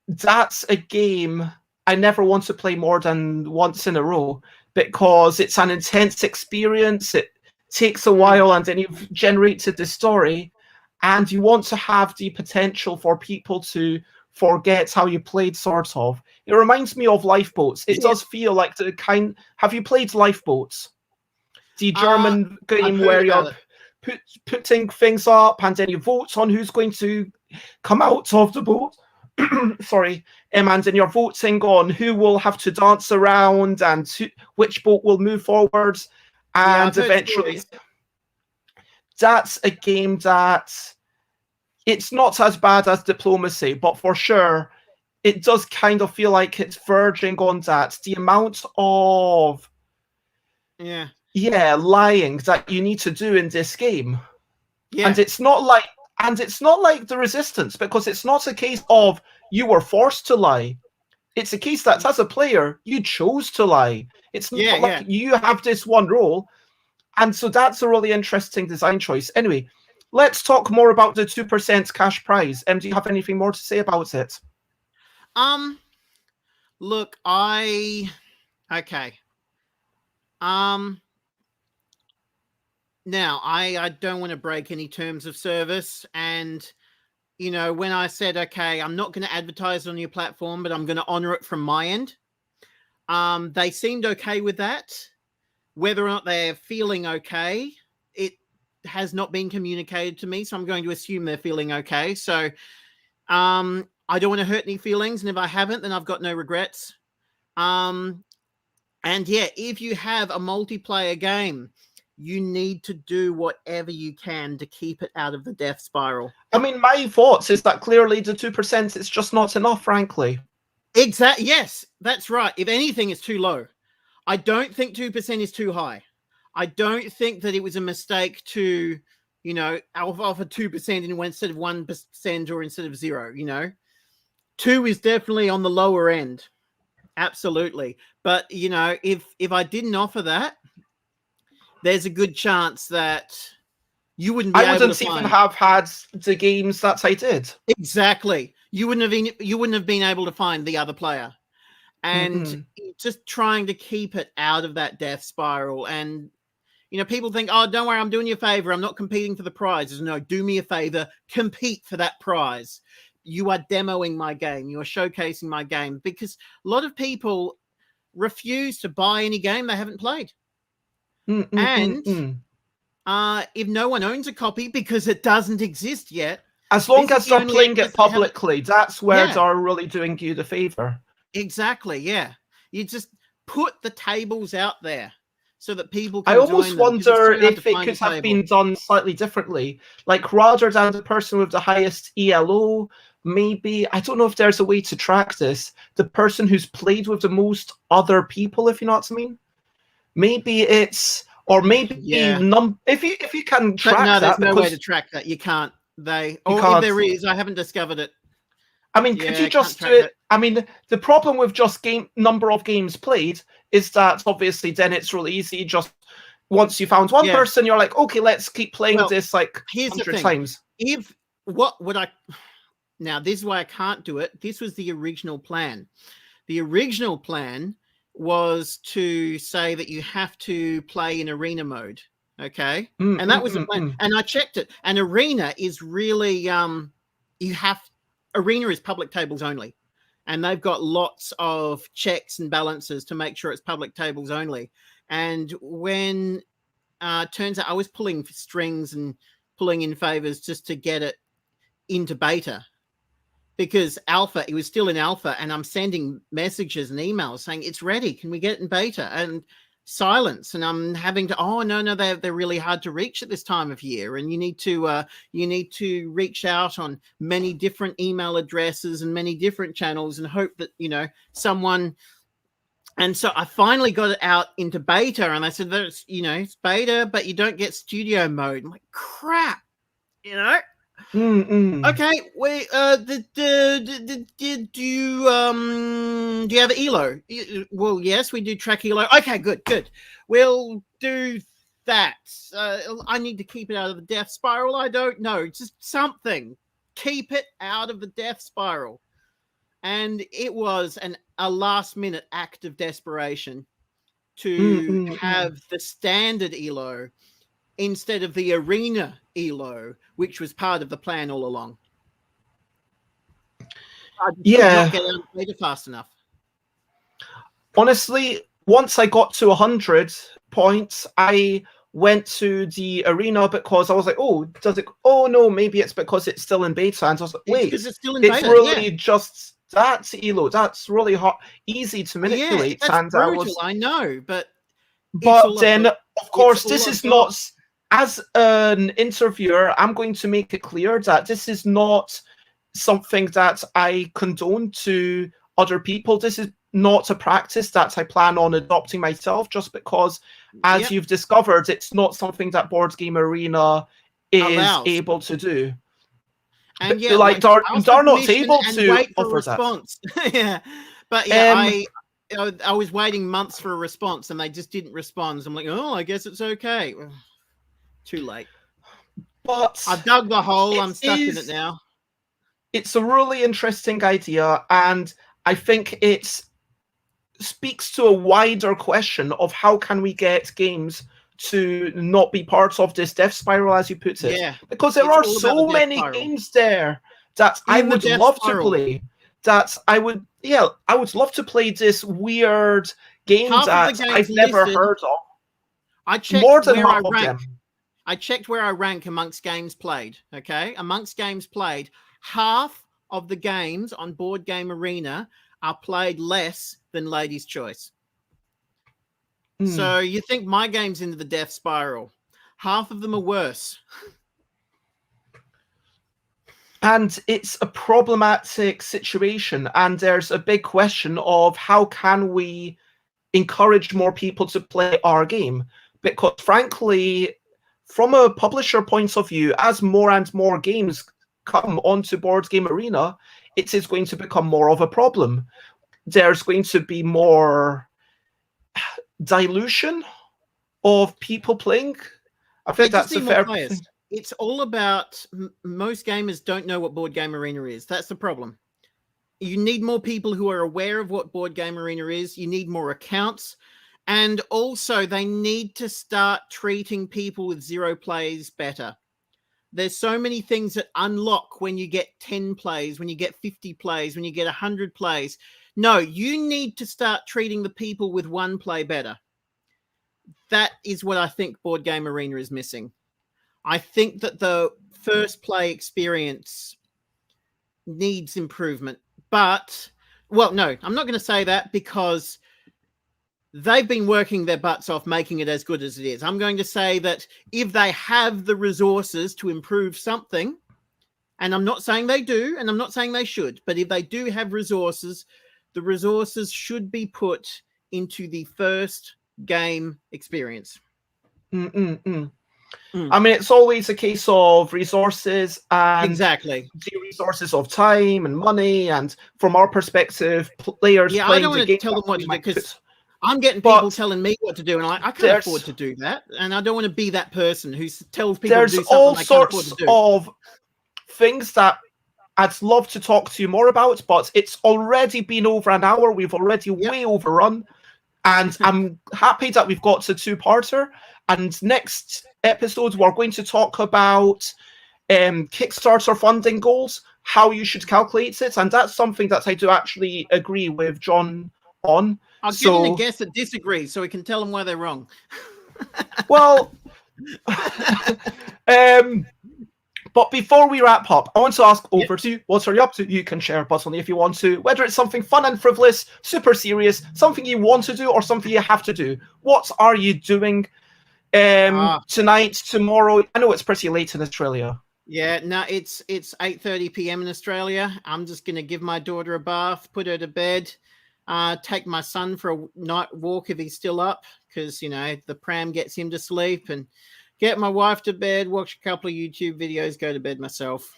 that's a game I never want to play more than once in a row, because it's an intense experience. It takes a while, and then you've generated the story, and you want to have the potential for people to forget how you played, sort of. It reminds me of Lifeboats. It does feel like the kind... Have you played Lifeboats? The German game where you're putting things up, and then you vote on who's going to come out of the boat. Sorry. And then you're voting on who will have to dance around and which boat will move forward. And eventually... That's a game that... It's not as bad as Diplomacy, but for sure, it does kind of feel like it's verging on that. The amount of... lying that you need to do in this game. And it's not like the Resistance, because it's not a case of you were forced to lie. It's a case that as a player, you chose to lie. It's not like you have this one role And so that's a really interesting design choice. Anyway, let's talk more about the 2% cash prize. Do you have anything more to say about it? Look, okay. Now I don't want to break any terms of service, and when I said, okay, I'm not going to advertise on your platform, but I'm going to honor it from my end. They seemed okay with that. Whether or not they're feeling okay, it has not been communicated to me, so I'm going to assume they're feeling okay. So I don't want to hurt any feelings, and if I haven't, then I've got no regrets. And yeah, if you have a multiplayer game, you need to do whatever you can to keep it out of the death spiral. I mean, my thoughts is that clearly the 2% is just not enough, frankly. Exactly. Yes, that's right. If anything, it's too low. I don't think 2% is too high. I don't think that it was a mistake to, offer 2% instead of 1% or instead of 0, 2 is definitely on the lower end. Absolutely. But, if I didn't offer that, there's a good chance that you wouldn't be able to find. I wouldn't even have had the games that I did. Exactly. You wouldn't have been able to find the other player. And just trying to keep it out of that death spiral. And, people think, oh, don't worry, I'm doing you a favor. I'm not competing for the prizes. No, do me a favor. Compete for that prize. You are demoing my game. You are showcasing my game, because a lot of people refuse to buy any game they haven't played. And if no one owns a copy because it doesn't exist yet, as long as they're playing it publicly, that's where they're really doing you the favor. Exactly, yeah. You just put the tables out there so that people can I almost wonder if it could have been done slightly differently. Like, rather than the person with the highest ELO, maybe, I don't know if there's a way to track this, the person who's played with the most other people, if you know what I mean. Maybe it's, or maybe if you can track that. No, there's no way to track that. You can't. If there is, I haven't discovered it. I mean, could you just do it? I mean, the problem with just number of games played is that obviously then it's really easy. Just once you found one person, you're like, okay, let's keep playing this like 100 times. Now, this is why I can't do it. This was the original plan. The original plan was to say that you have to play in arena mode. Okay. And that was the plan. And I checked it. And arena is really, arena is public tables only. And they've got lots of checks and balances to make sure it's public tables only. And when turns out I was pulling strings and pulling in favors just to get it into beta, because alpha, it was still in alpha, and I'm sending messages and emails saying it's ready. Can we get it in beta? And silence. And I'm having to, no, they're really hard to reach at this time of year. And you need to reach out on many different email addresses and many different channels and hope that, someone. And so I finally got it out into beta, and I said, that's, it's beta, but you don't get studio mode. I'm like, crap, Okay, wait. Do you have ELO? Well, yes, we do track ELO. Okay, good. We'll do that. I need to keep it out of the death spiral. I don't know, just something. Keep it out of the death spiral. And it was a last-minute act of desperation to have the standard ELO instead of the arena ELO, which was part of the plan all along. I did not get out of fast enough. Honestly, once I got to 100 points, I went to the arena because I was like, oh no, maybe it's because it's still in beta. And I was like, wait, it's still in beta. It's really just that ELO. That's really easy to manipulate. Yeah, that's brutal, I know, but then, of course, this is not. As an interviewer, I'm going to make it clear that this is not something that I condone to other people. This is not a practice that I plan on adopting myself, just because, as you've discovered, it's not something that Board Game Arena is able to do. And they're not able to offer that. But I was waiting months for a response, and they just didn't respond. So I'm like, oh, I guess it's okay. Too late. But I've dug the hole. I'm stuck in it now. It's a really interesting idea, and I think it speaks to a wider question of how can we get games to not be part of this death spiral, as you put it. Yeah, because there are so many games there that I would love to play. That I would love to play this weird game that I've never heard of. I checked more than half of them. I checked where I rank amongst games played. Okay, amongst games played, half of the games on Board Game Arena are played less than Ladies' Choice. So you think my game's into the death spiral? Half of them are worse. And it's a problematic situation, and there's a big question of how can we encourage more people to play our game? Because frankly, from a publisher point of view, as more and more games come onto Board Game Arena, it is going to become more of a problem. There's going to be more dilution of people playing. I think that's a fair thing. It's all about, most gamers don't know what Board Game Arena is. That's the problem. You need more people who are aware of what Board Game Arena is. You need more accounts. And also, they need to start treating people with 0 plays better. There's so many things that unlock when you get 10 plays, when you get 50 plays, when you get 100 plays. No, you need to start treating the people with 1 play better. That is what I think Board Game Arena is missing. I think that the first play experience needs improvement. But, well, no, I'm not going to say that because they've been working their butts off making it as good as it is. I'm going to say that if they have the resources to improve something, and I'm not saying they do, and I'm not saying they should, but if they do have resources, the resources should be put into the first game experience. I mean, it's always a case of resources and exactly the resources of time and money, and from our perspective, players. Yeah, I don't want to tell them what to do because I'm getting people telling me what to do, and I can't afford to do that, and I don't want to be that person who tells people to do something all they can't afford to do. of things that I'd love to talk to you more about, but it's already been over an hour. We've already way overrun. And I'm happy that we've got to 2-parter. And next episode, we're going to talk about Kickstarter funding goals, how you should calculate it. And that's something that I do actually agree with John on. I'll give him a guess that disagrees so we can tell them why they're wrong. Well, but before we wrap up, I want to ask over to you, what are you up to? You can share, but only if you want to, whether it's something fun and frivolous, super serious, something you want to do, or something you have to do. What are you doing tonight, tomorrow? I know it's pretty late in Australia. Yeah, no, it's 8:30 p.m. in Australia. I'm just going to give my daughter a bath, put her to bed, take my son for a night walk if he's still up, because, you know, the pram gets him to sleep, and get my wife to bed, watch a couple of YouTube videos, go to bed myself.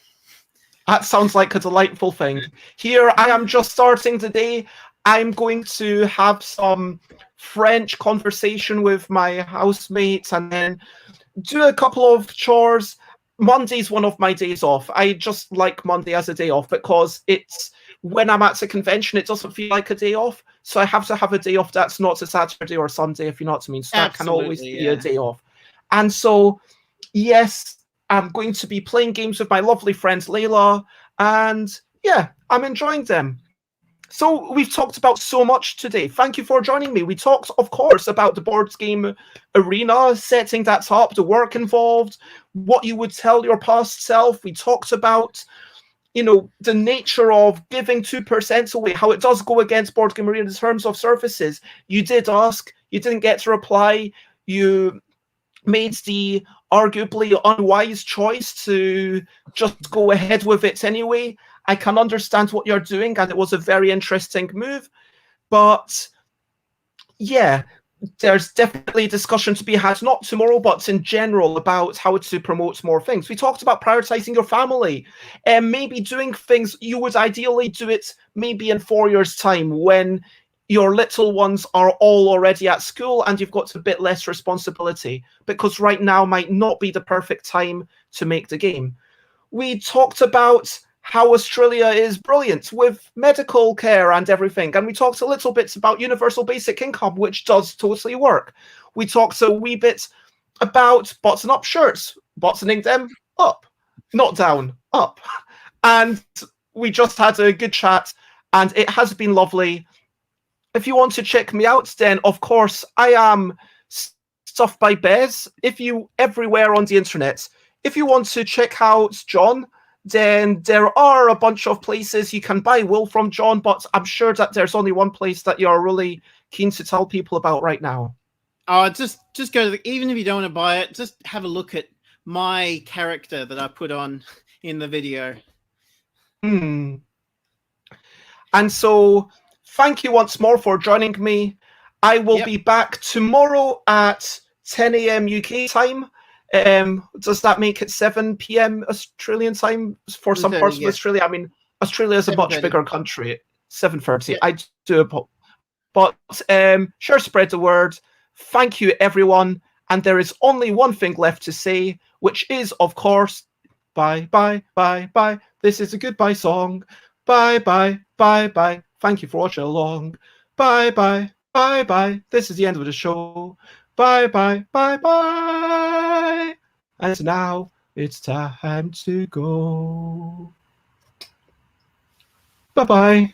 That sounds like a delightful thing. Here, I am just starting the day. I'm going to have some French conversation with my housemates and then do a couple of chores. Monday's one of my days off. I just like Monday as a day off because it's when I'm at a convention, it doesn't feel like a day off. So I have to have a day off that's not a Saturday or Sunday, if you know what I mean. So that can always be a day off. And so, yes, I'm going to be playing games with my lovely friend Layla, and yeah, I'm enjoying them. So we've talked about so much today. Thank you for joining me. We talked, of course, about the Board Game Arena, setting that up, the work involved, what you would tell your past self. We talked about, you know, the nature of giving 2% away, how it does go against Board Game Arena in terms of services. You did ask, you didn't get a reply, you made the arguably unwise choice to just go ahead with it anyway. I can understand what you're doing, and it was a very interesting move. But yeah, there's definitely discussion to be had, not tomorrow, but in general, about how to promote more things. We talked about prioritizing your family and maybe doing things you would ideally do it maybe in 4 years' time when your little ones are all already at school and you've got a bit less responsibility, because right now might not be the perfect time to make the game. We talked about how Australia is brilliant with medical care and everything, and we talked a little bit about universal basic income, which does totally work. We talked a wee bit about button up shirts, buttoning them up, not down, up. And we just had a good chat, and it has been lovely. If you want to check me out, then of course I am Stuff by Bez. If you everywhere on the internet. If you want to check out Jon, then there are a bunch of places you can buy wool from Jon, but I'm sure that there's only one place that you're really keen to tell people about right now. Oh, just go to even if you don't want to buy it, just have a look at my character that I put on in the video. And so thank you once more for joining me. I will be back tomorrow at 10 a.m. UK time. Does that make it 7 p.m. Australian time for some parts of Australia? I mean, Australia is a much bigger country. 7:30. I do, but sure, spread the word. Thank you, everyone. And there is only one thing left to say, which is, of course, bye, bye, bye, bye. This is a goodbye song. Bye, bye, bye, bye. Thank you for watching along. Bye, bye, bye, bye. This is the end of the show. Bye, bye, bye, bye. And now it's time to go. Bye-bye.